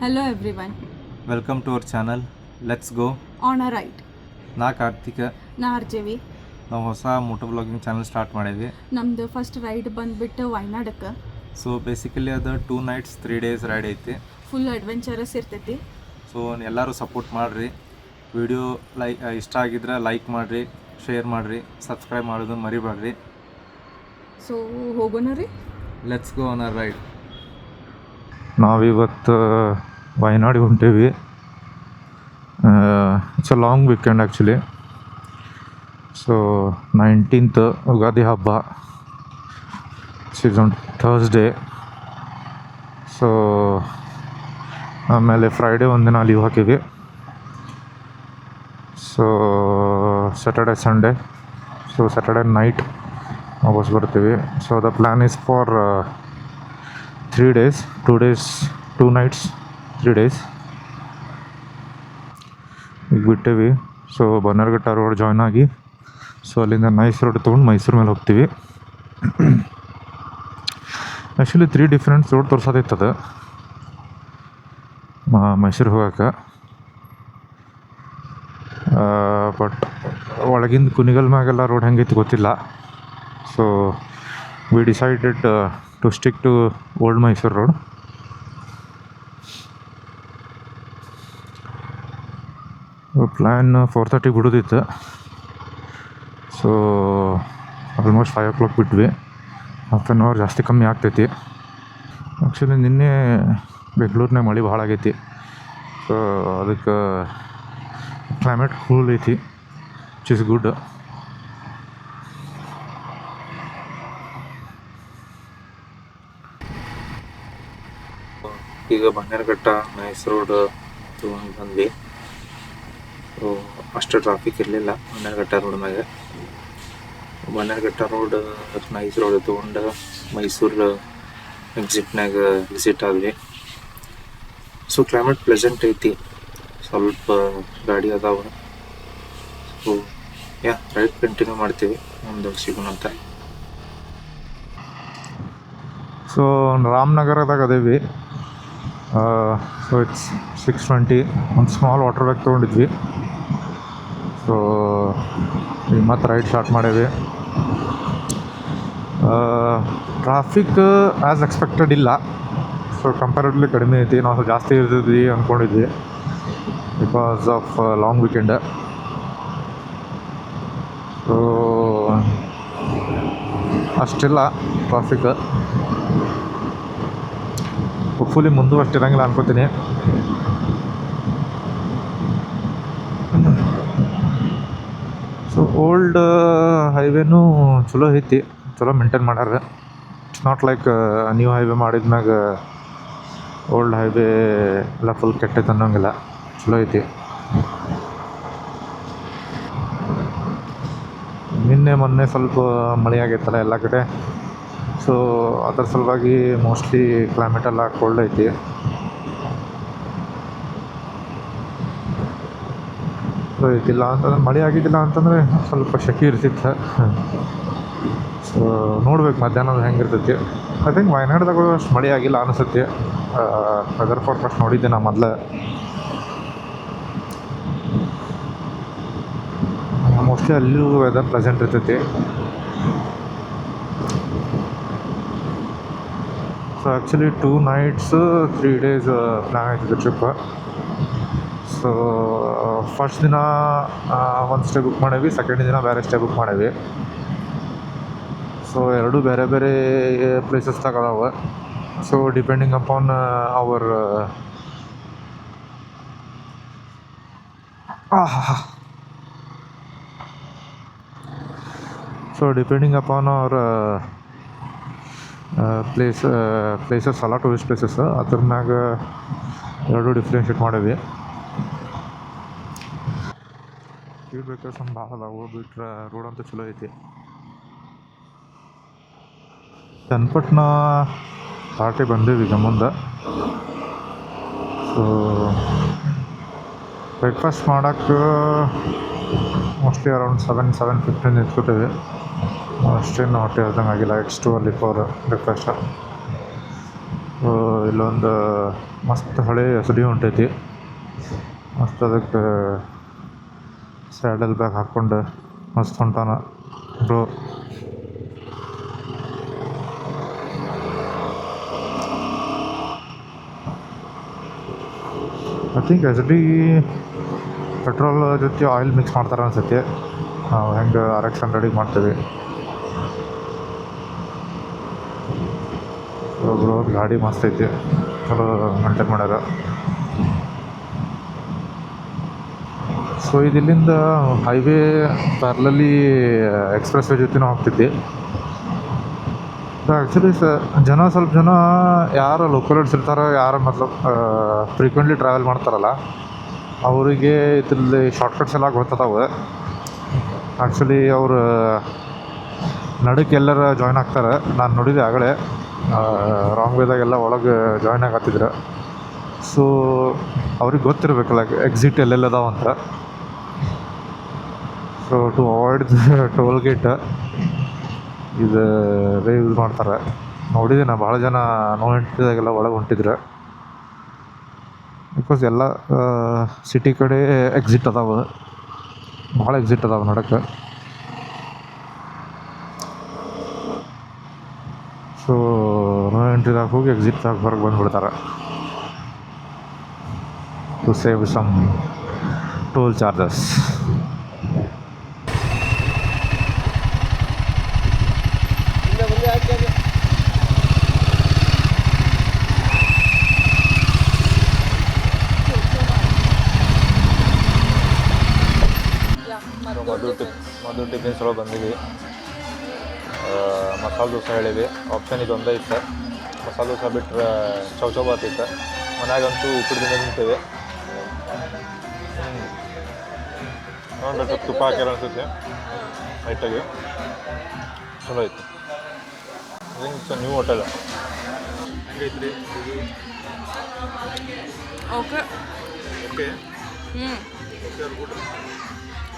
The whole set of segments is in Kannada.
Hello everyone. Welcome to our channel let's go On a ride. ನಾ ಕಾರ್ತಿಕ. ನಾ ಆರ್ಜವಿ. ನಾವು ಹೊಸ ಮೋಟೋ ವ್ಲಾಗಿಂಗ್ ಚಾನಲ್ ಸ್ಟಾರ್ಟ್ ಮಾಡೀವಿ. ನಮ್ಮದು ಫಸ್ಟ್ ರೈಡ್ ಬಂದುಬಿಟ್ಟು ವಯನಾಡಕ್ಕೆ. ಸೊ ಬೇಸಿಕಲಿ ಅದು 2 nights 3 days ರೈಡ್ ಐತಿ. ಫುಲ್ ಅಡ್ವೆಂಚರಸ್ ಇರ್ತೈತಿ. ಸೊ ಎಲ್ಲರೂ ಸಪೋರ್ಟ್ ಮಾಡಿರಿ. ವಿಡಿಯೋ ಇಷ್ಟ ಆಗಿದ್ರೆ ಲೈಕ್ ಮಾಡಿರಿ, ಶೇರ್ ಮಾಡಿರಿ, ಸಬ್ಸ್ಕ್ರೈಬ್ ಮಾಡೋದು ಮರಿಬೇಡ್ರಿ. ಸೊ ಹೋಗೋಣ ರೀ. Let's go on a ride. ನಾವಿವತ್ತು ವಯನಾಡಿಗೆ ಹೊಂಟೇವಿ. It's a long weekend actually. So 19th Ugadi ಹಬ್ಬ. It's on Thursday. ಸೊ ಆಮೇಲೆ ಫ್ರೈಡೇ ಒಂದಿನ ಲೀವ್ ಹಾಕೀವಿ. So Saturday Sunday. So Saturday night ವಾಪಸ್ ಬರ್ತೀವಿ. So the plan is for 3 days, 2 days, 2 nights, 3 days. ಈಗ ಬಿಟ್ಟೇವಿ. ಸೊ ಬನ್ನರ್ಘಟ್ಟ ರೋಡ್ ಜಾಯ್ನ್ ಆಗಿ ಸೊ ಅಲ್ಲಿಂದ ನೈಸ್ ರೋಡ್ ತೊಗೊಂಡು ಮೈಸೂರು ಮೇಲೆ ಹೋಗ್ತೀವಿ. ಆ್ಯಕ್ಚುಲಿ 3 ಡಿಫ್ರೆಂಟ್ ರೋಡ್ ತೋರ್ಸೋದೈತದ ಮೈಸೂರಿಗೆ ಹೋಗೋಕೆ. ಬಟ್ ಒಳಗಿಂದ ಕುಣಿಗಲ್ ಮ್ಯಾಗೆಲ್ಲ ರೋಡ್ ಹೆಂಗೈತಿ ಗೊತ್ತಿಲ್ಲ. So we decided to stick to old Mysuru road. Plan 4:30 ಬಿಡೋದಿತ್ತು. ಸೊ ಆಲ್ಮೋಸ್ಟ್ 5 o'clock ಬಿಟ್ವಿ. ಹಾಫ್ ಆನ್ ಅವರ್ ಜಾಸ್ತಿ ಕಮ್ಮಿ ಆಗ್ತೈತಿ. ಆ್ಯಕ್ಚುಲಿ ನಿನ್ನೆ ಬೆಂಗಳೂರಿನಾಗ ಮಳೆ ಭಾಳ ಆಗೈತಿ. ಸೊ ಅದಕ್ಕೆ ಕ್ಲೈಮೇಟ್ ಕೂಲ್ ಐತಿ, ವಿಚ್ ಇಸ್ ಗುಡ್. ಈಗ ಬನ್ನೇರುಘಟ್ಟ ನೈಸ್ ರೋಡ್ ತೊಗೊಂಡು ಬಂದ್ವಿ. ಸೊ ಅಷ್ಟು ಟ್ರಾಫಿಕ್ ಇರಲಿಲ್ಲ ಬನ್ನೇರುಘಟ್ಟ ರೋಡ್ ಮ್ಯಾಗೆ. ಬನ್ನೇರುಘಟ್ಟ ರೋಡ್ ನೈಸ್ ರೋಡ್ ತೊಗೊಂಡು ಮೈಸೂರು ಎಕ್ಸಿಟ್ನಾಗ ವಿಸಿಟ್ ಆದ್ವಿ. ಸೊ ಕ್ಲೈಮೇಟ್ ಪ್ಲೆಸೆಂಟ್ ಐತಿ, ಸ್ವಲ್ಪ ಗಾಡಿ ಅದಾವ. ಸೊ ರೈಡ್ ಕಂಟಿನ್ಯೂ ಮಾಡ್ತೀವಿ, ಮುಂದೆ ಸಿಗೋಣಂತ. ಸೊ ರಾಮನಗರದಾಗ ಅದೇವಿ. So it's 6:20. ಒಂದು ಸ್ಮಾಲ್ ವಾಟರ್ ಬ್ಯಾಗ್ ತೊಗೊಂಡಿದ್ವಿ. ಸೊ ಈಗ ಮತ್ತೆ ರೈಡ್ ಸ್ಟಾರ್ಟ್ ಮಾಡೇವಿ. ಟ್ರಾಫಿಕ್ ಆ್ಯಸ್ ಎಕ್ಸ್ಪೆಕ್ಟೆಡ್ ಇಲ್ಲ. ಸೊ ಕಂಪ್ಯಾರಿಬ್ಲಿ ಕಡಿಮೆ ಐತಿ. ನಾವು ಜಾಸ್ತಿ ಇರ್ತಿದ್ವಿ ಅಂದ್ಕೊಂಡಿದ್ವಿ because of long weekend. So ಅಷ್ಟಿಲ್ಲ ಟ್ರಾಫಿಕ್. ಹೋಪ್ಫುಲಿ ಮುಂದೂ ಅಷ್ಟಿರಂಗಿಲ್ಲ ಅನ್ಕೋತೀನಿ. ಸೊ ಓಲ್ಡ್ ಹೈವೇನೂ ಚಲೋ ಐತಿ, ಚಲೋ ಮೇಂಟೈನ್ ಮಾಡ್ಯಾರ. It's not like new highway ಮಾಡಿದ್ಮ್ಯಾಗ ಓಲ್ಡ್ ಹೈವೇ ಎಲ್ಲ ಫುಲ್ ಕೆಟ್ಟೈತೆ ಅನ್ನೋಂಗಿಲ್ಲ, ಚಲೋ ಐತಿ. ನಿನ್ನೆ ಮೊನ್ನೆ ಸ್ವಲ್ಪ ಮಳೆ ಆಗೈತಲ್ಲ ಎಲ್ಲ ಕಡೆ. ಸೊ ಅದರ ಸಲುವಾಗಿ ಮೋಸ್ಟ್ಲಿ ಕ್ಲೈಮೇಟ್ ಎಲ್ಲ ಕೋಲ್ಡ್ ಐತಿ. ಸೊ ಐತಿಲ್ಲ ಅಂತಂದ್ರೆ ಮಳೆ ಆಗಿದ್ದಿಲ್ಲ ಅಂತಂದರೆ ಸ್ವಲ್ಪ ಶೆಕೆ ಇರ್ತಿತ್ತು. ಸೊ ನೋಡ್ಬೇಕು ಮಧ್ಯಾಹ್ನದ ಹೆಂಗಿರ್ತೈತಿ. ಐ ಥಿಂಕ್ ವಯನಾಡ್ದಾಗ ಅಷ್ಟು ಮಳೆ ಆಗಿಲ್ಲ ಅನಿಸುತ್ತೆ. ವೆದರ್ ಫಾರ್ಕಾಸ್ಟ್ ನೋಡಿದ್ದೆ ನಾ ಮೊದಲು. ಮೋಸ್ಟ್ಲಿ ಅಲ್ಲೂ ವೆದರ್ ಪ್ಲೆಸೆಂಟ್ ಇರ್ತೈತಿ. So actually 2 nights 3 days plan ಆಯ್ತಿದೆ ಟ್ರಿಪ್. ಸೊ ಫಸ್ಟ್ ದಿನ ಒಂದು ಸ್ಟೇ ಬುಕ್ ಮಾಡೇವಿ, ಸೆಕೆಂಡ್ ದಿನ ಬೇರೆ ಸ್ಟೇ ಬುಕ್ ಮಾಡೇವಿ. ಸೊ ಎರಡೂ ಬೇರೆ ಬೇರೆ ಪ್ಲೇಸಸ್ದಾಗ ಅದಾವೆ. So depending upon our places ಅಲ್ಲ, ಟೂರಿಸ್ಟ್ ಪ್ಲೇಸಸ್. ಅದ್ರ ಮ್ಯಾಗ ಎರಡು ಡಿಫ್ರೆನ್ಷಿಯೇಟ್ ಮಾಡೇವಿ. ಸ್ಪೀಡ್ ಬ್ರೇಕರ್ಸ್ ಒಂದು ಭಾಳ ಅದಾವು, ಬಿಟ್ರೆ ರೋಡ್ ಅಂತೂ ಚಲೋ ಐತಿ. ಚನ್ನಪಟ್ಟಣ ದಾಟಿ ಬಂದೇವಿ ಈಗ ಮುಂದೆ. ಸೊ ಬ್ರೇಕ್ಫಾಸ್ಟ್ ಮಾಡೋಕ್ಕೆ ಮೋಸ್ಟ್ಲಿ ಅರೌಂಡ್ 7-7:15 ನಿಂತ್ಕೋತೇವೆ. ಅಷ್ಟೇನು ಹೊಟ್ಟೆ ಹೇಳ್ದಂಗೆ ಆಗಿಲ್ಲ. It's too early for breakfast. ಇಲ್ಲೊಂದು ಮಸ್ತ್ ಹಳೆ ಎಸ್.ಡಿ ಹೊಂಟೈತಿ. ಮಸ್ತ್ ಅದಕ್ಕೆ ಸ್ಯಾಡಲ್ ಬ್ಯಾಗ್ ಹಾಕ್ಕೊಂಡು ಮಸ್ತ್ ಹೊಂಟಾನ bro. I think SD petrol ಜೊತೆ ಆಯಿಲ್ ಮಿಕ್ಸ್ ಮಾಡ್ತಾರೆ ಅನ್ಸುತ್ತೆ. ನಾವು ಹೆಂಗೆ RX 100 ಮಾಡ್ತೀವಿ. ಬ್ರೋ ಗಾಡಿ ಮಸ್ತ್ ಐತಿ, ಚಲೋ ಮೇಂಟೈನ್ ಮಾಡ್ಯಾರ. ಸೊ ಇದಿಲ್ಲಿಂದ ಹೈವೇ ಪ್ಯಾರ್ಲಲ್ಲಿ ಎಕ್ಸ್ಪ್ರೆಸ್ ವೇ ಜೊತೆನೂ ಹೋಗ್ತಿದ್ದೆ. ಆ್ಯಕ್ಚುಲಿ ಸ್ವಲ್ಪ ಜನ ಯಾರು ಲೋಕಲರ್ಸ್ ಇರ್ತಾರೆ, ಯಾರು ಮತ್ಲಬ್ ಫ್ರೀಕ್ವೆಂಟ್ಲಿ ಟ್ರಾವೆಲ್ ಮಾಡ್ತಾರಲ್ಲ, ಅವರಿಗೆ ಇದರಲ್ಲಿ ಶಾರ್ಟ್ಕಟ್ಸ್ ಎಲ್ಲ ಗೊತ್ತದಾವೆ. ಆ್ಯಕ್ಚುಲಿ ಅವರು ನಡಕ್ಕೆ ಎಲ್ಲರ ಜಾಯ್ನ್ ಆಗ್ತಾರೆ. ನಾನು ನೋಡಿದೆ ಆಗಲೇ ರಾಂಗ್ ವೇದಾಗೆಲ್ಲ ಒಳಗೆ ಜಾಯ್ನ್ ಆಗತ್ತಿದ್ರು. ಸೊ ಅವ್ರಿಗೆ ಗೊತ್ತಿರಬೇಕಲ್ಲ ಎಕ್ಸಿಟ್ ಎಲ್ಲೆಲ್ಲದಾವ ಅಂತ. So to avoid toll gate ಇದು ಯೂಸ್ ಮಾಡ್ತಾರೆ. ನೋಡಿದೆ ನಾ ಭಾಳ ಜನ ನೋ ಎಂಟ್ರಿದಾಗೆಲ್ಲ ಒಳಗೆ ಹೊಂಟಿದ್ರು. ಬಿಕಾಸ್ ಎಲ್ಲ ಸಿಟಿ ಕಡೆ ಎಕ್ಸಿಟ್ ಅದಾವೆ, ಭಾಳ ಎಕ್ಸಿಟ್ ಅದಾವೆ ನಡಕ್ಕೆ. ಸೊ ನೋ ಎಂಟ್ರಿದಾಗ ಹೋಗಿ ಎಕ್ಸಿಟ್ದಾಗ ಹೊರಗೆ ಬಂದುಬಿಡ್ತಾರೆ to save some toll charges. Madhu tiffins ಒಳಗೆ ಬಂದಿವಿ. ಮಸಾಲೆ ದೋಸೆ ಹೇಳಿವಿ. ಆಪ್ಷನ್ ಇದೊಂದೇ ಇತ್ತು. ಮಸಾಲೆ ದೋಸೆ ಬಿಟ್ಟರೆ ಚೌಚೌಬಾತ್ ಇತ್ತು. ಮನ್ಯಾಗಂತೂ ಉಪ್ಪಿಟ್ಟು ದಿನ ತಿಂತೇವೆ. ನೋಡ್ರಿ ಸ್ವಲ್ಪ ತುಪ್ಪ ಹಾಕ್ಯಾರ ಅನ್ಸುತ್ತೆ ಲೈಟಾಗಿ. ಚಲೋ ಇತ್ತು. It's new hotel. ಹೆಂಗೈತ್ರಿ? ಓಕೆ ಓಕೆ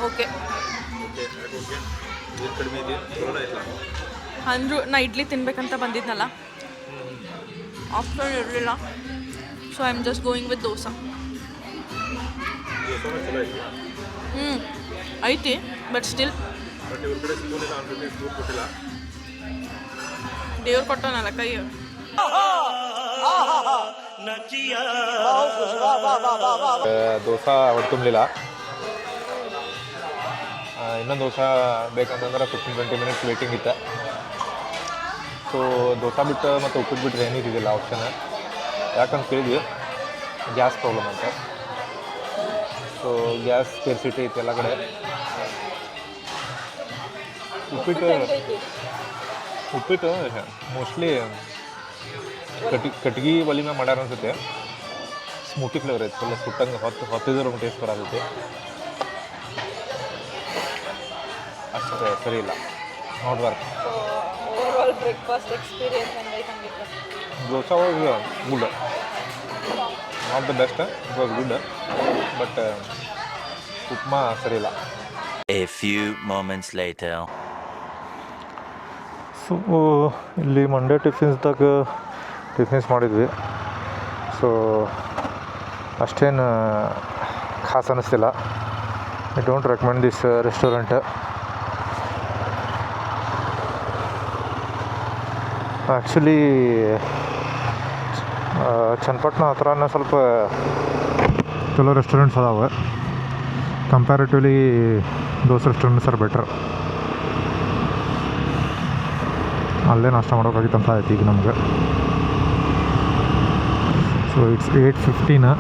ಓಕೆ ಏನು ಕಡಿಮೆ ಇದೆ? ಚಲೋ ಇಲ್ಲ ಅಂದರು. ನಾ ಇಡ್ಲಿ ತಿನ್ಬೇಕಂತ ಬಂದಿದ್ನಲ್ಲ, ಆಪ್ಷನ್ ಇರಲಿಲ್ಲ. So I am just going with dosa. ಐತಿ ಬಟ್ ಸ್ಟಿಲ್ ದೇವ್ರು ಕೊಟ್ಟನಲ್ಲ ಕೈ. ದೋಸೆ ಹೊಟ್ಟೆ ತುಂಬಲಿಲ್ಲ. ಇನ್ನೊಂದು ದೋಸೆ ಬೇಕಂತಂದ್ರೆ 15-20 ಮಿನಿಟ್ಸ್ ವೇಟಿಂಗ್ ಇತ್ತು. ಸೊ ದೋಸೆ ಬಿಟ್ಟು ಮತ್ತು ಉಪ್ಪಿಟ್ಟು ಬಿಟ್ಟರೆ ಏನಿದ್ದಿಲ್ಲ ಆಪ್ಷನ್. ಯಾಕಂತ ಕೇಳಿದ್ವಿ, ಗ್ಯಾಸ್ ಪ್ರಾಬ್ಲಮ್ ಅಂತ. ಸೊ ಗ್ಯಾಸ್ ಸ್ಕೇರ್ಸಿಟಿ ಐತಿ ಎಲ್ಲ ಕಡೆ. ಉಪ್ಪಿಟ್ಟು ಮೋಸ್ಟ್ಲಿ ಕಟ್ಗೆ ಒಲಿ ಮ್ಯಾಗ ಮಾಡ್ಯಾರ ಅನ್ಸುತ್ತೆ. ಸ್ಮೂಟಿ ಫ್ಲೇವರ್ ಐತೆ, ಫುಲ್ ಸುಟ್ಟಂಗೆ ಹೊತ್ತಿದ್ರು ಟೇಸ್ಟ್ ಬರತೈತಿ. ಅಷ್ಟು ಸರಿ ಇಲ್ಲ. ನೋಡ್ಬಾರ್ದು. ಓವರಾಲ್ ಬ್ರೇಕ್ಫಾಸ್ಟ್ ಎಕ್ಸ್ಪೀರಿಯನ್ಸ್ ಹೆಂಗೈತೆ? Dosa was good, not the best, it was good. But upma ಸರಿ ಇಲ್ಲ. A few moments later. So ಇಲ್ಲಿ ಮಂಡ್ಯ ಟಿಫಿನ್ಸ್ದಾಗ ಟಿಫಿನ್ಸ್ ಮಾಡಿದ್ವಿ. ಸೊ ಅಷ್ಟೇನು ಖಾಸ್ ಅನ್ನಿಸ್ತಿಲ್ಲ. I don't recommend this restaurant. Actually Channapatna ಹತ್ರನೇ ಸ್ವಲ್ಪ ಚಲೋ ರೆಸ್ಟೋರೆಂಟ್ಸ್ ಅದಾವೆ. Comparatively those restaurants are better. ಅಲ್ಲೇ ನಾಷ್ಟ ಮಾಡೋಕ್ಕಾಗಿತ್ತು ಅಂತ ಆಯ್ತು ಈಗ ನಮ್ಗೆ. So it's 8:15.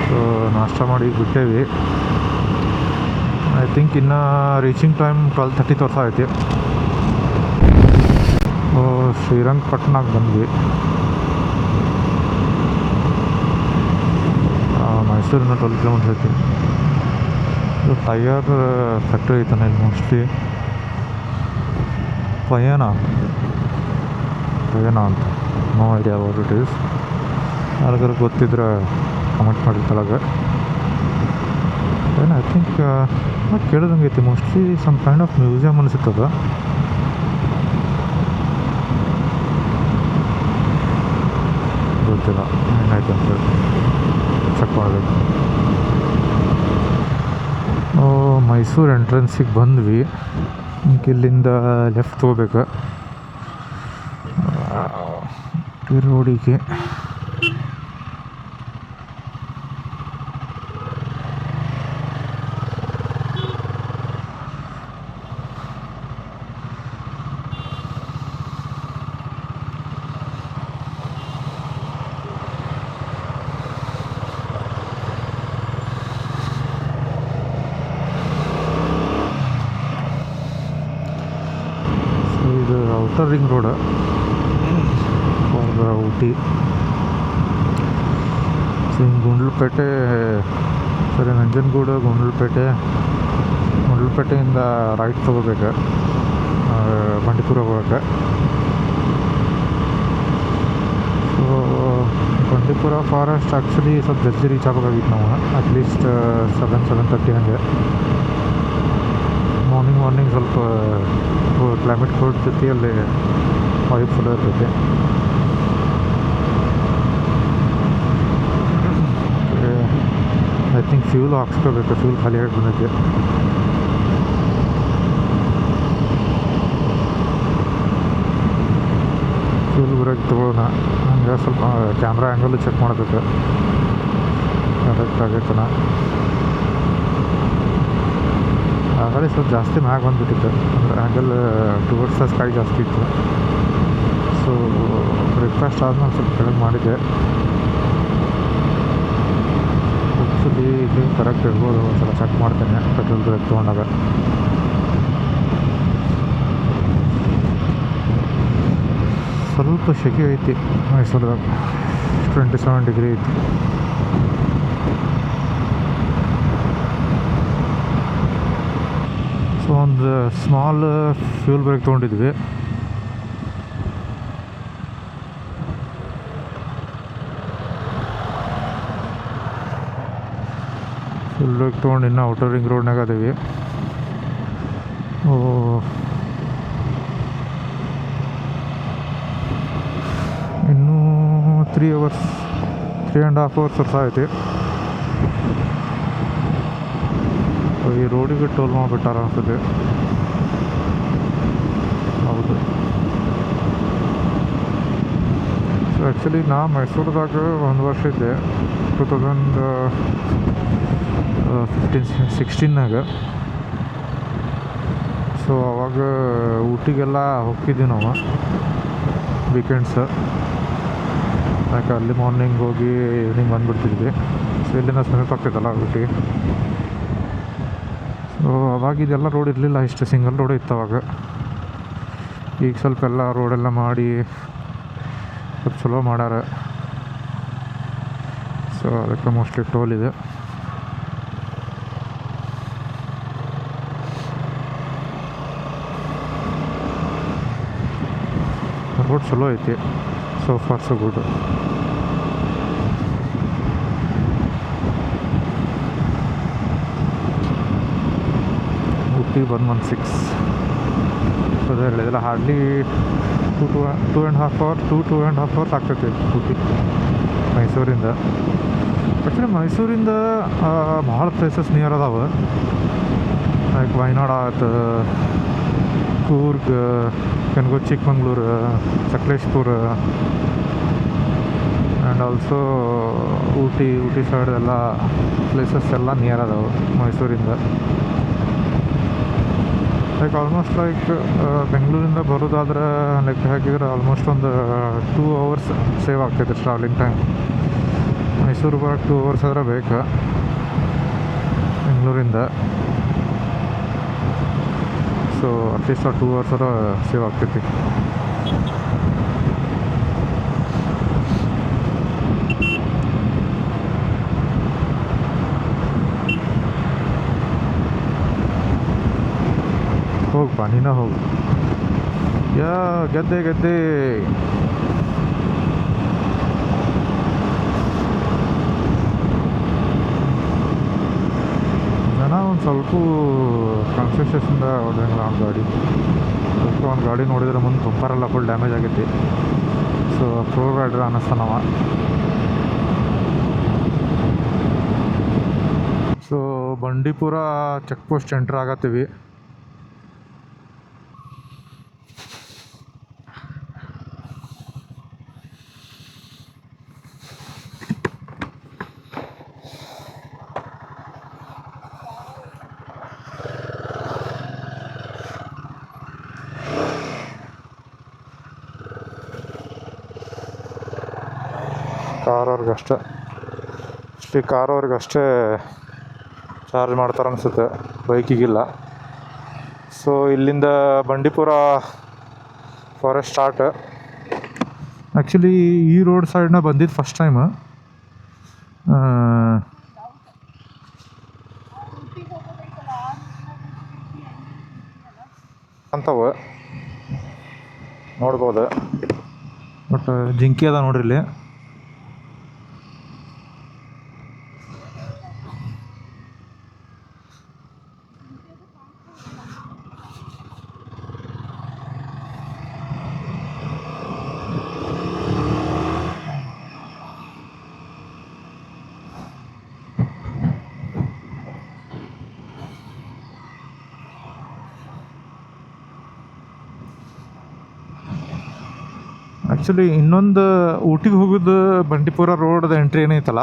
ಸೊ ನಾಷ್ಟ ಮಾಡಿ ಬಿಟ್ಟೇವಿ. ಐ ಥಿಂಕ್ ಇನ್ನು ರೀಚಿಂಗ್ ಟೈಮ್ 12:30 ತೋರ್ಸಾಗೈತಿ. ಶ್ರೀರಂಗಪಟ್ಟಣಕ್ಕೆ ಬಂದ್ವಿ. ಮೈಸೂರಿನ 12 ಕಿಲೋಮೀಟರ್ ಐತಿ. ಇದು ಟೈರ್ ಫ್ಯಾಕ್ಟ್ರಿ ಐತಾನೆ ಇಲ್ಲಿ ಮೋಸ್ಟ್ಲಿ. ಪಯಣ ಅಂತ, no idea what it is. ಯಾರಿಗಾರು ಗೊತ್ತಿದ್ರೆ ಕಮೆಂಟ್ ಮಾಡಿ ಕೆಳಗೆ. ಏನು ಐ ಥಿಂಕ್ ಕೇಳೋದಂಗೆ ಐತಿ. Mostly some kind of museum ಅನಿಸುತ್ತದ. ಗೊತ್ತಿಲ್ಲ ಏನಾಯ್ತು ಅಂತ ಚೆಕ್ ಮಾಡಬೇಕು. ಮೈಸೂರು ಎಂಟ್ರೆನ್ಸಿಗೆ ಬಂದ್ವಿ. ಇಲ್ಲಿಂದ ಲೆಫ್ಟ್ ತೊಗೋಬೇಕು ರೋಡಿಗೆ. ಇದು outer ring road Ooty. So ಹಿಂಗೆ ಗುಂಡ್ಲುಪೇಟೆ ನಂಜನಗೂಡು ಗುಂಡ್ಲುಪೇಟೆಯಿಂದ ರೈಟ್ ತೊಗೋಬೇಕು ಬಂಡೀಪುರ ಹೋಗೋಕ್ಕೆ. ಸೊ ಬಂಡೀಪುರ ಫಾರೆಸ್ಟ್ ಆ್ಯಕ್ಚುಲಿ ಸ್ವಲ್ಪ ಜಲ್ದಿ ರೀಚ್ ಆಗಬೇಕಾಗಿತ್ತು ನಾವು, ಅಟ್ಲೀಸ್ಟ್ 7:30 ಹಾಗೆ. ಮಾರ್ನಿಂಗ್ ಸ್ವಲ್ಪ ಕ್ಲೈಮೇಟ್ ಕೋಲ್ಡ್ ಇರ್ತೈತಿ, ಅಲ್ಲಿ ವೈಬ್ ಫುಲ್ ಇರ್ತೈತಿ. ಐ ಥಿಂಕ್ ಫ್ಯೂಲ್ ಹಾಕ್ಸ್ಕೋಬೇಕು, ಫ್ಯೂಲ್ ಖಾಲಿ ಆಗಿ ಬಂದೈತಿ. ಫ್ಯೂಲ್ ಬ್ರೇಕ್ ತೊಗೊಳ್ಳೋಣ. ಹಂಗೆ ಸ್ವಲ್ಪ ಕ್ಯಾಮ್ರಾ ಆ್ಯಂಗಲು ಚೆಕ್ ಮಾಡಬೇಕು ಕರೆಕ್ಟ್ ಆಗೈತನ. ಆಗಲೇ ಸ್ವಲ್ಪ ಜಾಸ್ತಿ ಮ್ಯಾಗ ಬಂದುಬಿಟ್ಟಿತ್ತು, ಅಂದರೆ ಆ್ಯಂಗಲ್ ಟುವರ್ಡ್ಸ್ ದ ಸ್ಕೈ ಜಾಸ್ತಿ ಇತ್ತು. ಸೊ ಬ್ರೇಕ್ಫಾಸ್ಟ್ ಆದ್ಮೇಲೆ ಸ್ವಲ್ಪ ಕೆಳಗೆ ಮಾಡಿದ್ದೆ. ಹೋಪ್ಫುಲಿ ಇಲ್ಲಿ ಕರೆಕ್ಟ್ ಇರ್ಬೋದು, ಒಂದ್ಸಲ ಚೆಕ್ ಮಾಡ್ತೇನೆ ಪೆಟ್ರೋಲ್ ಬ್ರೇಕ್ ತೊಗೊಂಡಾಗ. ಸ್ವಲ್ಪ ಸೆಕೆ ಐತಿ ಮೈಸೂರದಾಗ, 27 ಡಿಗ್ರಿ ಐತಿ. ಸೊ ಒಂದು ಸ್ಮಾಲ್ ಫ್ಯೂಲ್ ಬ್ರೇಕ್ ತೊಗೊಂಡಿದ್ವಿ. ಫ್ಯೂಲ್ ಬ್ರೇಕ್ ತೊಗೊಂಡು ಇನ್ನೂ ಔಟರ್ ರಿಂಗ್ ರೋಡ್ನಾಗ ಅದೀವಿ. ಇನ್ನೂ 3.5 hours ವರ್ಷ ಐತಿ. ಈ ರೋಡಿಗೆ ಟೋಲ್ ಮಾಡಿಬಿಟ್ಟಾರ ಅನ್ಸುತ್ತೆ. ಹೌದು. ಸೊ ಆ್ಯಕ್ಚುಲಿ ನಾ ಮೈಸೂರದಾಗ 1 ವರ್ಷ ಇದ್ದೆ, 2015-16ನಾಗ. ಸೊ ಅವಾಗ ಊಟಿಗೆಲ್ಲ ಹೋಗ್ತಿದ್ವಿ ನಾವು ವೀಕೆಂಡ್ಸ್. ಯಾಕೆ ಅಲ್ಲಿ ಮಾರ್ನಿಂಗ್ ಹೋಗಿ ಈವ್ನಿಂಗ್ ಬಂದುಬಿಡ್ತಿದ್ವಿ. ಸೊ ಇಲ್ಲಿಂದ ಸಮೀಪ ಆಗ್ತೈತಲ್ಲ ಊಟಿ. ಸೊ ಅವಾಗ ಇದೆಲ್ಲ ರೋಡ್ ಇರಲಿಲ್ಲ, ಇಷ್ಟು ಸಿಂಗಲ್ ರೋಡ್ ಇತ್ತು ಅವಾಗ. ಈಗ ಸ್ವಲ್ಪ ಎಲ್ಲ ರೋಡೆಲ್ಲ ಮಾಡಿ ಸ್ವಲ್ಪ ಚಲೋ ಮಾಡ್ಯಾರ. ಸೊ ಅದಕ್ಕೆ ಮೋಸ್ಟ್ಲಿ ಟೋಲ್ ಇದೆ. ರೋಡ್ ಚಲೋ ಐತಿ, so for so good. Ooty 116. So ಅದು ಹೇಳಿದಿಲ್ಲ, ಹಾರ್ಡ್ಲಿ 2.5 hours ಆಗ್ತೈತಿ ಊಟಿ ಮೈಸೂರಿಂದ. ಆ್ಯಕ್ಚುಲಿ ಮೈಸೂರಿಂದ ಭಾಳ ಪ್ಲೇಸಸ್ ನಿಯರ್ ಅದಾವೆ, ಲೈಕ್ ವಯನಾಡ್ ಆಯ್ತು, ಕೂರ್ಗ್, ಕೆನ್ಗೋ, Chikmagalur, Sakleshpur, and also Ooty side ಎಲ್ಲ ಪ್ಲೇಸಸ್ ಎಲ್ಲ ನಿಯರ್ ಅದಾವೆ ಮೈಸೂರಿಂದ. ಲೈಕ್ ಆಲ್ಮೋಸ್ಟ್ ಬೆಂಗಳೂರಿಂದ ಬರೋದಾದ್ರೆ ಲೆಕ್ಕ ಹಾಕಿದ್ರೆ ಆಲ್ಮೋಸ್ಟ್ ಒಂದು 2 hours ಸೇವ್ ಆಗ್ತೈತೆ ಟ್ರಾವೆಲಿಂಗ್ ಟೈಮ್. ಮೈಸೂರು ಬರೋಕ್ಕೆ 2 hours ಆದ್ರೆ ಬೇಕು ಬೆಂಗಳೂರಿಂದ. ಸೊ ಅಟ್ಲೀಸ್ಟ್ 2 hours ಸೇವ್ ಆಗ್ತೈತಿ. ಹೋಗಪ್ಪ ನೀನು ಹೋಗು. ಗೆದ್ದೆ ಜನ ಒಂದು ಸ್ವಲ್ಪ ಕಾನ್ಸನ್ಟ್ರೇಷನ್ದ ಹೊಡೆದಂಗಿಲ್ಲ ಒಂದು ಗಾಡಿ. ಸ್ವಲ್ಪ ಒಂದು ಗಾಡಿ ನೋಡಿದ್ರೆ ಮುಂದೆ ಬಂಪರೆಲ್ಲ ಫುಲ್ ಡ್ಯಾಮೇಜ್ ಆಗೈತಿ. ಸೊ ಪ್ರೋ ರೈಡರ್ ಅನ್ನಿಸ್ತಾನವ. ಬಂಡೀಪುರ ಚೆಕ್ ಪೋಸ್ಟ್ ಎಂಟ್ರ್ ಆಗತ್ತೀವಿ. ಕಾರವ್ರಿಗಷ್ಟೇ ಕಾರವ್ರಿಗಷ್ಟೇ ಚಾರ್ಜ್ ಮಾಡ್ತಾರೆ ಅನಿಸುತ್ತೆ, ಬೈಕಿಗಿಲ್ಲ. ಸೊ ಇಲ್ಲಿಂದ ಬಂಡೀಪುರ ಫಾರೆಸ್ಟ್ ಸ್ಟಾರ್ಟ್. ಆ್ಯಕ್ಚುಲಿ ಈ ರೋಡ್ ಸೈಡ್ನ ಬಂದಿದ್ದು ಫಸ್ಟ್ ಟೈಮ್. ಅಂತವು ನೋಡ್ಬೋದು, ಬಟ್ ಜಿಂಕಿ ಅದ ನೋಡ್ರಿ ಇಲ್ಲಿ. ಆ್ಯಕ್ಚುಲಿ ಇನ್ನೊಂದು ಊಟಿಗೆ ಹೋಗೋದು ಬಂಡೀಪುರ ರೋಡ್ದು ಎಂಟ್ರಿ ಏನೈತಲ್ಲ,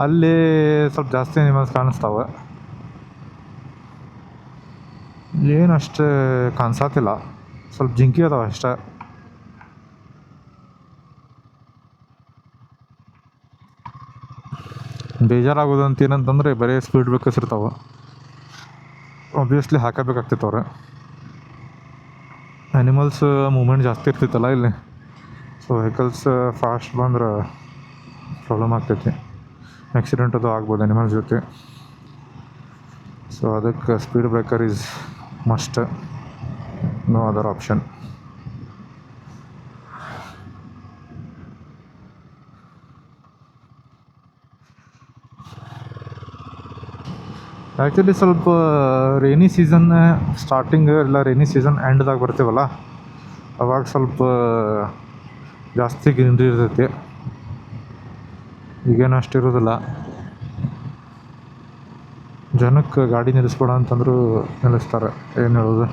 ಅಲ್ಲಿ ಸ್ವಲ್ಪ ಜಾಸ್ತಿ ಅನಿಮಲ್ಸ್ ಕಾಣಿಸ್ತಾವೆ. ಏನು ಅಷ್ಟು ಕಾಣಿಸತ್ತಿಲ್ಲ, ಸ್ವಲ್ಪ ಜಿಂಕಿ ಅದಾವೆ ಅಷ್ಟೇ. ಬೇಜಾರಾಗೋದು ಅಂತ ಏನಂತಂದರೆ ಬರೀ ಸ್ಪೀಡ್ ಬ್ರೇಕರ್ಸ್ ಇರ್ತಾವೆ, ಆಬ್ವಿಯಸ್ಲಿ ಹಾಕಬೇಕಾಗ್ತಿತ್ತು ಅವ್ರೆ. ಆ್ಯನಿಮಲ್ಸ್ ಮೂಮೆಂಟ್ ಜಾಸ್ತಿ ಇರ್ತಿತ್ತಲ್ಲ ಇಲ್ಲಿ, ಸೊ ವೆಹಿಕಲ್ಸ್ ಫಾಸ್ಟ್ ಬಂದ್ರೆ ಪ್ರಾಬ್ಲಮ್ ಆಗ್ತೈತಿ, ಆ್ಯಕ್ಸಿಡೆಂಟ್ ಅದು ಆಗ್ಬೋದು ಆ್ಯನಿಮಲ್ಸ್ ಜೊತೆ. ಸೊ ಅದಕ್ಕೆ speed breaker is must, no other option. Actually ಸ್ವಲ್ಪ ರೈನಿ ಸೀಸನ್ ಸ್ಟಾರ್ಟಿಂಗ್ ಇಲ್ಲ ರೈನಿ ಸೀಸನ್ ಎಂಡ್ದಾಗ ಬರ್ತೀವಲ್ಲ, ಅವಾಗ ಸ್ವಲ್ಪ ಜಾಸ್ತಿ ಗ್ರೀನ್ರಿ ಇರ್ತೈತಿ. ಈಗೇನು ಅಷ್ಟು ಇರೋದಿಲ್ಲ. ಜನಕ್ಕೆ ಗಾಡಿ ನಿಲ್ಲಿಸ್ಬೇಡ ಅಂತಂದರೂ ನಿಲ್ಲಿಸ್ತಾರೆ, ಏನು ಹೇಳೋದು.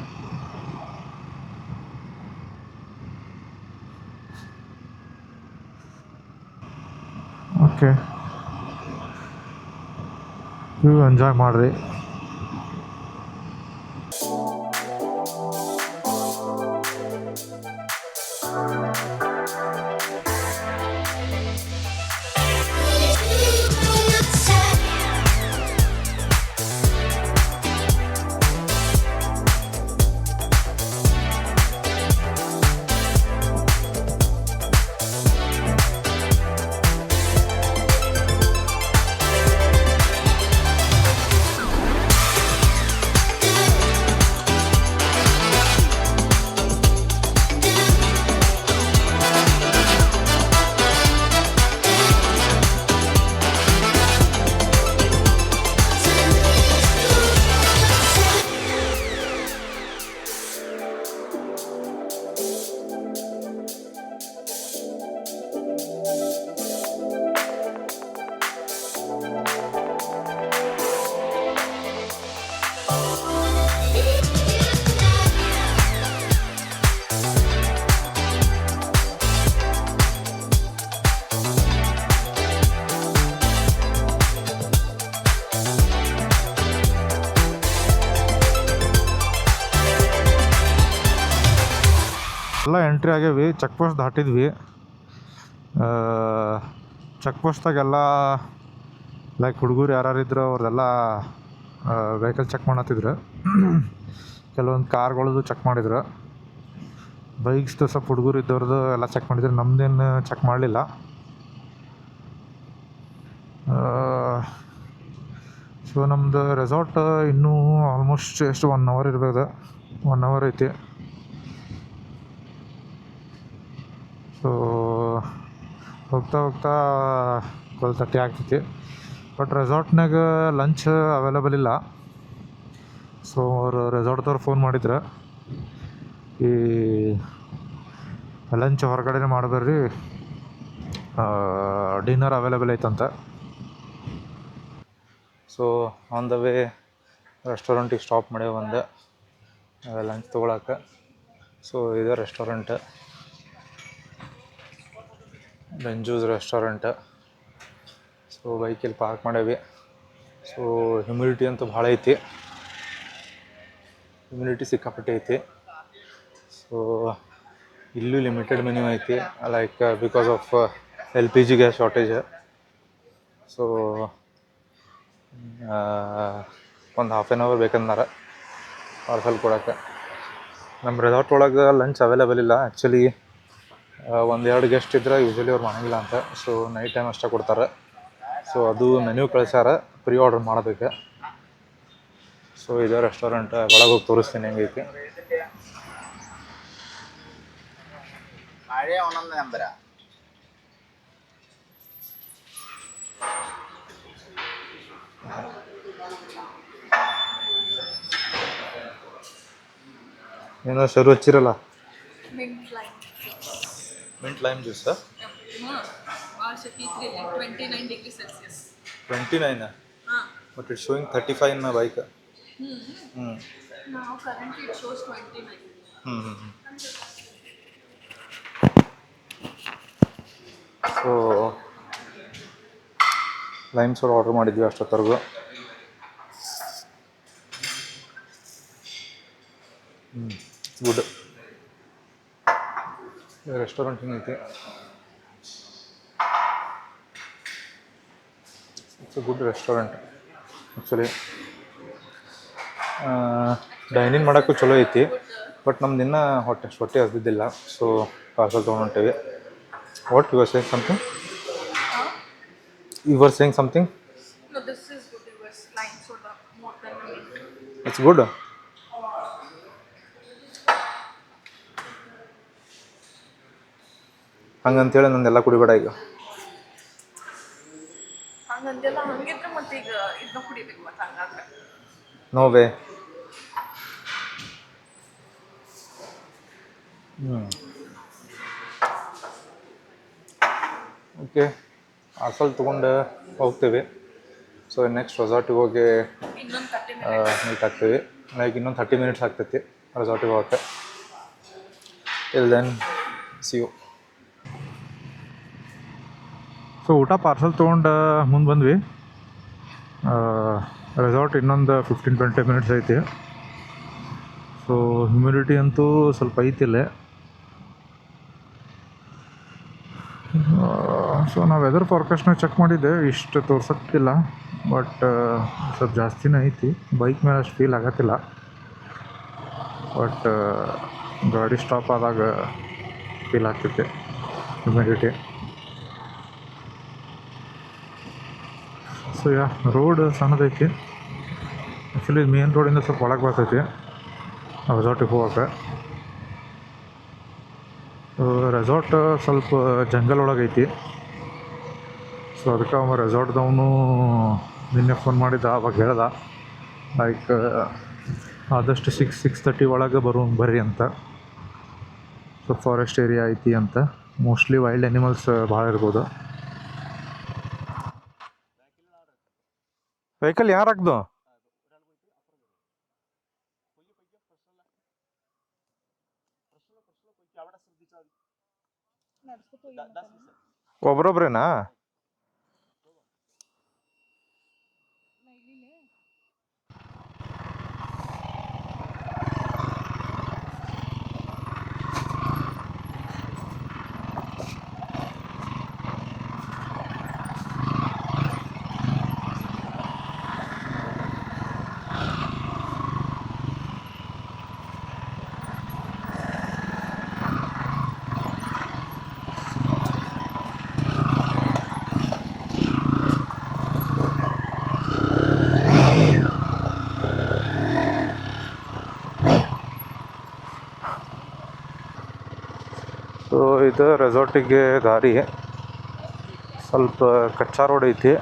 ಓಕೆ, ನೀವು ಎಂಜಾಯ್ ಮಾಡಿರಿ. ಎಲ್ಲ ಎಂಟ್ರಿ ಆಗ್ಯಾವಿ, ಚೆಕ್ ಪೋಸ್ಟ್ ದಾಟಿದ್ವಿ. ಚೆಕ್ ಪೋಸ್ಟ್ದಾಗೆಲ್ಲ ಲೈಕ್ ಹುಡುಗರು ಯಾರ್ಯಾರಿದ್ರು ಅವ್ರದ್ದೆಲ್ಲ ವೆಹಿಕಲ್ ಚೆಕ್ ಮಾಡತ್ತಿದ್ರು. ಕೆಲವೊಂದು ಕಾರ್ಗಳದ್ದು ಚೆಕ್ ಮಾಡಿದ್ರು, ಬೈಕ್ಸ್ದು ಸ್ವಲ್ಪ ಹುಡುಗರು ಇದ್ದವ್ರದ್ದು ಎಲ್ಲ ಚೆಕ್ ಮಾಡಿದ್ರು. ನಮ್ಮದೇನು ಚೆಕ್ ಮಾಡಲಿಲ್ಲ. ಸೊ ನಮ್ಮದು ರೆಸಾರ್ಟ್ ಇನ್ನೂ ಆಲ್ಮೋಸ್ಟ್ ಎಷ್ಟು 1 hour ಇರ್ಬೋದು, 1 hour ಐತಿ. ಸೊ ಹೋಗ್ತಾ ಹೋಗ್ತಾ 12:30 ಆಗ್ತೈತಿ. ಬಟ್ ರೆಸಾರ್ಟ್ನಾಗ ಲಂಚ್ ಅವೈಲೇಬಲ್ ಇಲ್ಲ. ಸೊ ಅವರು ರೆಸಾರ್ಟ್ದವ್ರು ಫೋನ್ ಮಾಡಿದ್ರು, ಈ ಲಂಚ್ ಹೊರಗಡೆನೇ ಮಾಡಬೇಡ್ರಿ, ಡಿನ್ನರ್ ಅವೈಲೇಬಲ್ ಐತಂತ. ಸೊ ಆನ್ ದ ವೇ ರೆಸ್ಟೋರೆಂಟಿಗೆ ಸ್ಟಾಪ್ ಮಾಡೇ ಒಂದು ಲಂಚ್ ತೊಗೊಳಕ್ಕೆ. ಸೊ ಇದು ರೆಸ್ಟೋರೆಂಟ್, ಬೆಂಜೂಸ್ ರೆಸ್ಟೋರೆಂಟ್. ಸೊ ಬೈಕಲ್ಲಿ ಪಾರ್ಕ್ ಮಾಡೇವಿ. ಸೊ ಹ್ಯುಮಿಡಿಟಿ ಅಂತೂ ಭಾಳ ಐತಿ, ಹ್ಯುಮಿಡಿಟಿ ಸಿಕ್ಕಾಪಟ್ಟೆ ಐತಿ. ಸೊ ಇಲ್ಲೂ ಲಿಮಿಟೆಡ್ ಮೆನ್ಯೂ ಐತಿ, like because of LPG gas shortage. So ಒಂದು ಹಾಫ್ ಆನ್ ಅವರ್ ಬೇಕಂದಾರ ಪಾರ್ಸಲ್ ಕೊಡೋಕ್ಕೆ. ನಮ್ಮ ರೆಸಾರ್ಟ್ ಒಳಗೆ ಲಂಚ್ ಅವೈಲೇಬಲ್ ಇಲ್ಲ ಆ್ಯಕ್ಚುಲಿ. 1-2 ಗೆಸ್ಟ್ ಇದ್ರೆ ಯೂಶ್ವಲಿ ಅವ್ರು ಮಾಡಂಗಿಲ್ಲ ಅಂತ. ಸೊ ನೈಟ್ ಟೈಮ್ ಅಷ್ಟೇ ಕೊಡ್ತಾರೆ. ಸೊ ಅದು ಮೆನ್ಯೂ ಕಳ್ಸ್ಯಾರ, ಪ್ರೀ ಆರ್ಡರ್ ಮಾಡೋದಕ್ಕೆ. ಸೊ ಇದೇ ರೆಸ್ಟೋರೆಂಟ್, ಒಳಗೆ ಹೋಗಿ ತೋರಿಸ್ತೀನಿ ಹೆಂಗೈತಿ. ಏನೋ ಶರು ಹಚ್ಚಿರಲ್ಲ, mint lime juice. 29 degrees Celsius. 29, but it's showing 35 in my bike. Now currently it shows 29. So lime soda order ಮಾಡಿದ್ವಿ ಅಷ್ಟೊತ್ತರೆಗೂ. ಗುಡ್. ರೆಸ್ಟೋರೆಂಟ್ ಹಿಂಗೈತಿ. It's a good restaurant actually. Dining ಮಾಡೋಕ್ಕೂ ಚಲೋ ಐತಿ, ಬಟ್ ನಮ್ದು ಇನ್ನೂ ಹೊಟ್ಟೆ ಹಸಿದಿಲ್ಲ. ಸೊ ಪಾರ್ಸಲ್ ತೊಗೊಂಡು what you are saying something? You were saying something? No, this is good. It was lime soda more than mint. It's good. ಹಂಗಂತೇಳಿ ನಂದೆಲ್ಲ ಕುಡಿಬೇಡ ಈಗ. ಹಂಗಂತೆಲ್ಲ ಹಂಗಿದ್ರೆ ಮತ್ತೆ ಈಗ ಇದನ್ನ ಕುಡಿಬೇಕು ಮತ್ತೆ ಹಂಗಾದ್ರೆ. No way. ಓಕೆ, ಪಾರ್ಸಲ್ ತೊಗೊಂಡು ಹೋಗ್ತೀವಿ. ಸೊ ನೆಕ್ಸ್ಟ್ ರೆಸಾರ್ಟಿಗೆ ಹೋಗಿ ಇನ್ನೊಂದು 30 ಮೀಟ್ ಆಗ್ತೀವಿ. ಲೈಕ್ ಇನ್ನೊಂದು 30 ಮಿನಿಟ್ಸ್ ಆಗ್ತೈತಿ ರೆಸಾರ್ಟಿಗೆ ಹೋಗೋಕ್ಕೆ. Till then see you. So ಊಟ ಪಾರ್ಸಲ್ ತೊಗೊಂಡು ಮುಂದೆ ಬಂದ್ವಿ. ರೆಸಾರ್ಟ್ ಇನ್ನೊಂದು 15-20 ಮಿನಿಟ್ಸ್ ಐತಿ. ಸೊ ಹ್ಯುಮಿಡಿಟಿ ಅಂತೂ ಸ್ವಲ್ಪ ಐತಿಲ್ಲ. ಸೊ ನಾವು ವೆದರ್ ಫಾರ್ಕಾಸ್ಟ್ನ ಚೆಕ್ ಮಾಡಿದ್ದೆ, ಇಷ್ಟು ತೋರ್ಸೋಕ್ಕಿಲ್ಲ, ಬಟ್ ಸ್ವಲ್ಪ ಜಾಸ್ತಿನೇ ಐತಿ. ಬೈಕ್ ಮೇಲೆ ಅಷ್ಟು ಫೀಲ್ ಆಗತ್ತಿಲ್ಲ, ಬಟ್ ಗಾಡಿ ಸ್ಟಾಪ್ ಆದಾಗ ಫೀಲ್ ಆಗ್ತೈತೆ ಹ್ಯುಮಿಡಿಟಿ. ಸೊ ರೋಡ್ ಸಣ್ಣದೈತಿ ಆ್ಯಕ್ಚುಲಿ. ಮೇನ್ ರೋಡಿಂದ ಸ್ವಲ್ಪ ಒಳಗೆ ಬರ್ತೈತಿ ರೆಸಾರ್ಟಿಗೆ ಹೋಗೋಕೆ. ರೆಸಾರ್ಟ್ ಸ್ವಲ್ಪ ಜಂಗಲ್ ಒಳಗೈತಿ. ಸೊ ಅದಕ್ಕೆ ಅವ ರೆಸಾರ್ಟ್ದವನು ನಿನ್ನೆ ಫೋನ್ ಮಾಡಿದ್ದ, ಅವಾಗ ಹೇಳ್ದ ಲೈಕ್ ಆದಷ್ಟು 6-6:30 ಒಳಗೆ ಬರ್ರಿ ಅಂತ. ಸೊ ಫಾರೆಸ್ಟ್ ಏರಿಯಾ ಐತಿ ಅಂತ, ಮೋಸ್ಟ್ಲಿ ವೈಲ್ಡ್ ಆ್ಯನಿಮಲ್ಸ್ ಭಾಳ ಇರ್ಬೋದು. ವೆಹಿಕಲ್ ಯಾರಾಗ್ದು? ಒಬ್ರೊಬ್ರೇನಾ? ಸೊ ಇದು ರೆಸಾರ್ಟಿಗೆ ದಾರಿ. ಸ್ವಲ್ಪ ಕಚ್ಚಾ ರೋಡ್ ಐತಿ.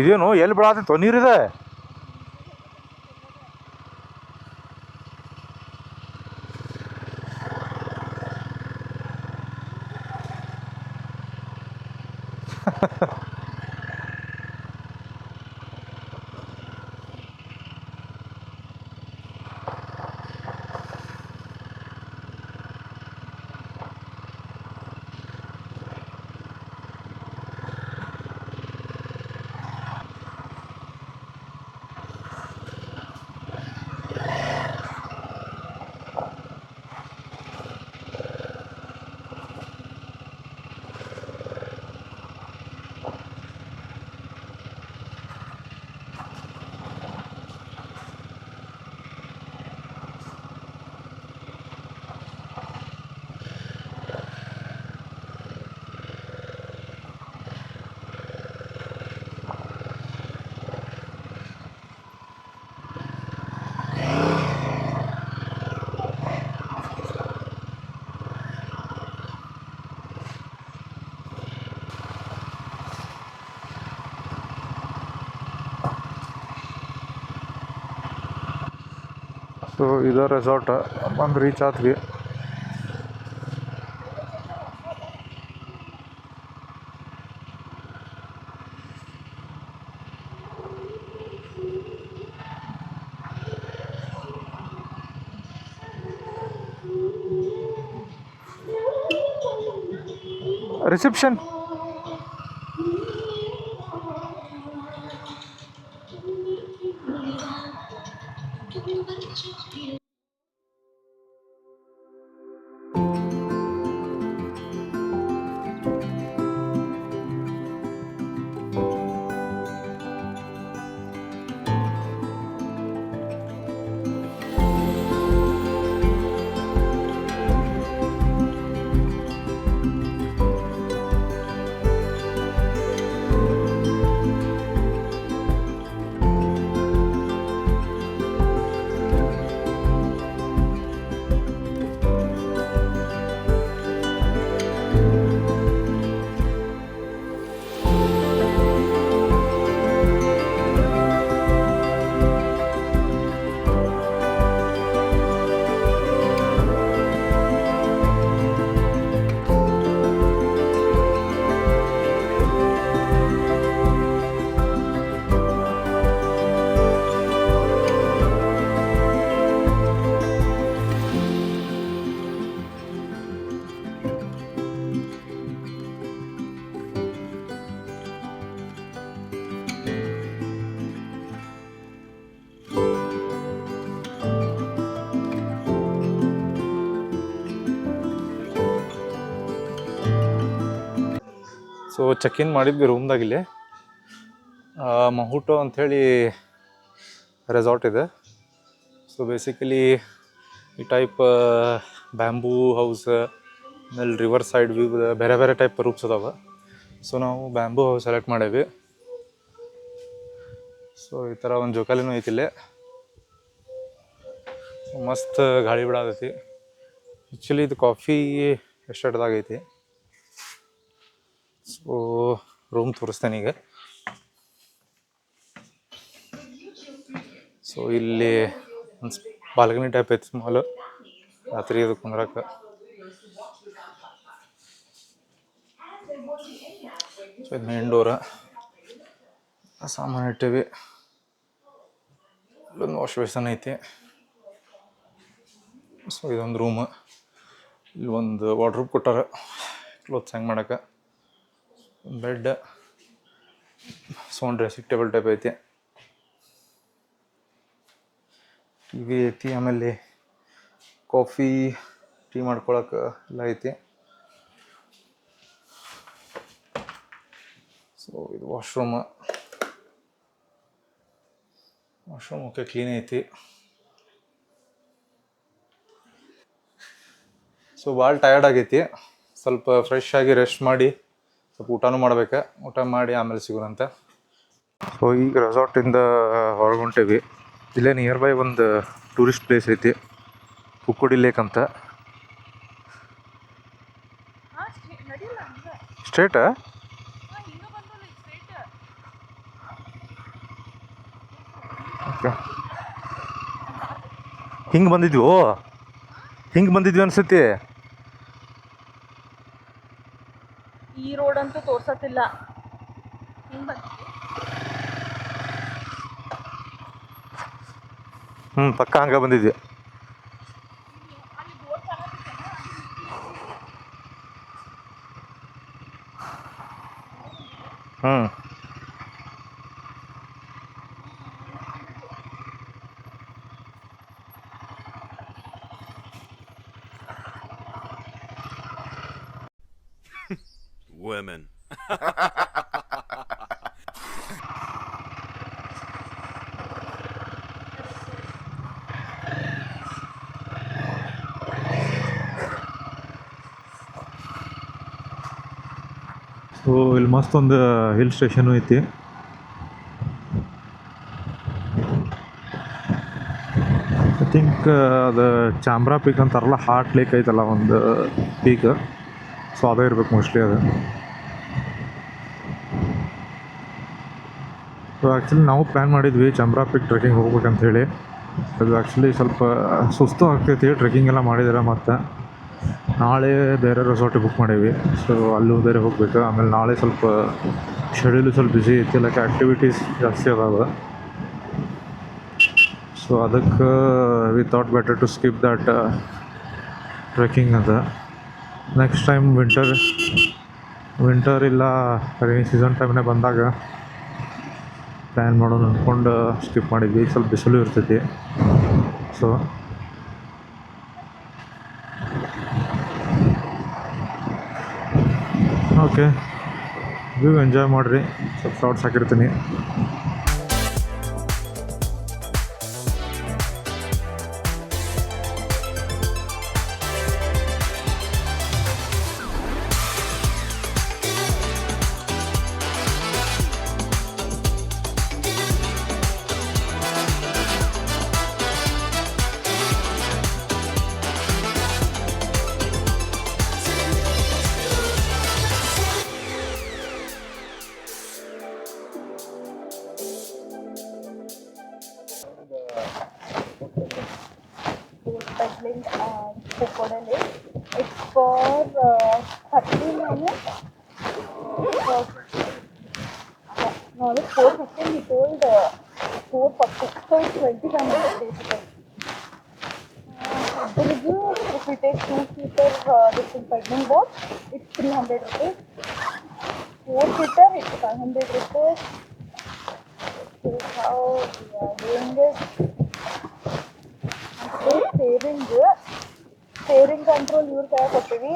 ಇದೇನು ಎಲ್ಲಿ ಬಿಡಾತಿತ್ತು ನೀರಿದೆ? ಸೊ ಇದು ರೆಸಾರ್ಟ್ ಬಂದು ರೀಚ್ ಆದ್ವಿ. ರಿಸೆಪ್ಷನ್ ಸೊ ಚೆಕ್ ಇನ್ ಮಾಡಿದ್ವಿ ರೂಮ್ದಾಗಿಲ್ಲಿ. ಮಹುಟೋ ಅಂಥೇಳಿ ರೆಸಾರ್ಟ್ ಇದೆ. ಸೊ ಬೇಸಿಕಲಿ ಈ ಟೈಪ್ ಬ್ಯಾಂಬೂ ಹೌಸ್ ಆಮೇಲೆ ರಿವರ್ ಸೈಡ್ ವ್ಯೂ ಬೇರೆ ಬೇರೆ ಟೈಪ್ ರೂಮ್ಸ್ ಅದಾವೆ. ಸೊ ನಾವು ಬ್ಯಾಂಬೂ ಹೌಸ್ ಸೆಲೆಕ್ಟ್ ಮಾಡೇವಿ. ಸೊ ಈ ಥರ ಒಂದು ಜೋಕಾಲಿನೂ ಐತಿಲ್ಲಿ. ಮಸ್ತ್ ಗಾಳಿ ಬಿಡಾತೈತಿ. ಆ್ಯಕ್ಚುಲಿ ಇದು ಕಾಫಿ ಎಸ್ಟೇಟ್ದಾಗ ಐತಿ. ಸೊ ರೂಮ್ ತೋರಿಸ್ತೇನೆ ಈಗ. ಸೊ ಇಲ್ಲಿ ಒಂದು ಬಾಲ್ಕನಿ ಟೈಪ್ ಐತಿ ಸ್ಮಾಲ್, ರಾತ್ರಿ ಇದು ಕುಂದ್ರಕ್ಕೆ. ಸೊ ಇದು ಮೇನ್ ಡೋರ. ಸಾಮಾನು ಇಟ್ಟೇವಿ. ಇಲ್ಲೊಂದು ವಾಶ್ ಬೇಸನ್ ಐತಿ. ಸೊ ಇದೊಂದು ರೂಮ್. ಇಲ್ಲಿ ಒಂದು ವಾರ್ಡ್ರೋಬ್ ಕೊಟ್ಟಾರ ಕ್ಲೋತ್ಸ್ ಹ್ಯಾಂಗ್ ಮಾಡೋಕೆ. ಬೆಡ್, ಸೊ ಒಂದು ಡ್ರೆಸ್ಸಿಂಗ್ ಟೇಬಲ್ ಟೈಪ್ ಐತಿ. ಟಿ ವಿ ಐತಿ. ಆಮೇಲೆ ಕಾಫಿ ಟೀ ಮಾಡ್ಕೊಳಕ್ಕೆ ಎಲ್ಲ ಐತಿ. ಸೊ ಇದು ವಾಶ್ರೂಮ್. ಓಕೆ, ಕ್ಲೀನ್ ಐತಿ. ಸೊ ಭಾಳ ಟಯರ್ಡ್ ಆಗೈತಿ. ಸ್ವಲ್ಪ ಫ್ರೆಶ್ ಆಗಿ ರೆಸ್ಟ್ ಮಾಡಿ ಸ್ವಲ್ಪ ಊಟನೂ ಮಾಡ್ಬೇಕು. ಊಟ ಮಾಡಿ ಆಮೇಲೆ ಸಿಗೋಣಂತೆ. ಸೊ ಈಗ ರೆಸಾರ್ಟಿಂದ ಹೊರಗೆ ಹೊಂಟೇವಿ. ಇಲ್ಲೇ ನಿಯರ್ ಬೈ ಒಂದು ಟೂರಿಸ್ಟ್ ಪ್ಲೇಸ್ ಐತಿ, ಕುಕ್ಕುಡಿ ಲೇಕ್ ಅಂತ. ಸ್ಟ್ರೇಟಾ? ಓಕೆ ಹಿಂಗೆ ಬಂದಿದ್ವಿ ಅನ್ಸತಿ. ಈ ರೋಡ್ ಅಂತೂ ತೋರ್ಸತ್ತಿಲ್ಲ. ಪಕ್ಕ ಹಂಗೆ ಬಂದಿದ್ವಿ. Women. ಸೊ ಇಲ್ಲಿ ಮಸ್ತ್ ಒಂದು ಹಿಲ್ ಸ್ಟೇಷನು ಐತಿ. ಐ ಥಿಂಕ್ ಅದು ಚಾಮ್ರಾ ಪೀಕ್ ಅಂತಾರಲ್ಲ, ಹಾರ್ಟ್ ಲೇಕ್ ಐತಲ್ಲ ಒಂದು ಪೀಕ್, ಸೊ ಅದೇ ಇರ್ಬೇಕು ಮೋಸ್ಟ್ಲಿ ಅದು. ಸೊ ಆ್ಯಕ್ಚುಲಿ ನಾವು ಪ್ಲ್ಯಾನ್ ಮಾಡಿದ್ವಿ ಚಾಮ್ರಾ ಪೀಕ್ ಟ್ರೆಕ್ಕಿಂಗ್ ಹೋಗ್ಬೇಕಂತ ಹೇಳಿ. ಅದು ಆ್ಯಕ್ಚುಲಿ ಸ್ವಲ್ಪ ಸುಸ್ತು ಆಗ್ತೈತಿ ಟ್ರೆಕ್ಕಿಂಗ್ ಎಲ್ಲ ಮಾಡಿದ್ರೆ. ಮತ್ತು ನಾಳೆ ಬೇರೆ ರೆಸಾರ್ಟಿಗೆ ಬುಕ್ ಮಾಡೀವಿ, ಸೊ ಅಲ್ಲೂ ಬೇರೆ ಹೋಗ್ಬೇಕು. ಆಮೇಲೆ ನಾಳೆ ಸ್ವಲ್ಪ ಶೆಡ್ಯೂಲು ಸ್ವಲ್ಪ ಬ್ಯುಸಿ ಐತಿ, ಲೈಕ್ ಆ್ಯಕ್ಟಿವಿಟೀಸ್ ಜಾಸ್ತಿ ಅದಾವೆ. ಸೊ ಅದಕ್ಕೆ we thought better to skip that trekking ಅಂತ. ನೆಕ್ಸ್ಟ್ ಟೈಮ್ ವಿಂಟರ್ ಇಲ್ಲ ರೈನಿ ಸೀಸನ್ ಟೈಮ್ನೇ ಬಂದಾಗ ಪ್ಲ್ಯಾನ್ ಮಾಡೋಣ ಅಂದ್ಕೊಂಡು ಸ್ಕಿಪ್ ಮಾಡಿದ್ವಿ. ಸ್ವಲ್ಪ ಬಿಸಿಲು ಇರ್ತೈತಿ. ಸೊ ಓಕೆ, ವ್ಯೂ ಎಂಜಾಯ್ ಮಾಡಿರಿ. ಸ್ವಲ್ಪ ಶಾರ್ಟ್ಸ್ ಹಾಕಿರ್ತೀನಿ. Pedaling and Kokoda Lake. It's for 30 minutes. No, it's 4:15. He told 4:40. So it's 25 minutes basically. If we take 2-seater pedaling boat, it's 300 rupees. 4-seater, it's 500 rupees. This is how we are doing it. Steering control ಇವ್ರ ಕೈ ಕೊಟ್ಟಿವಿ.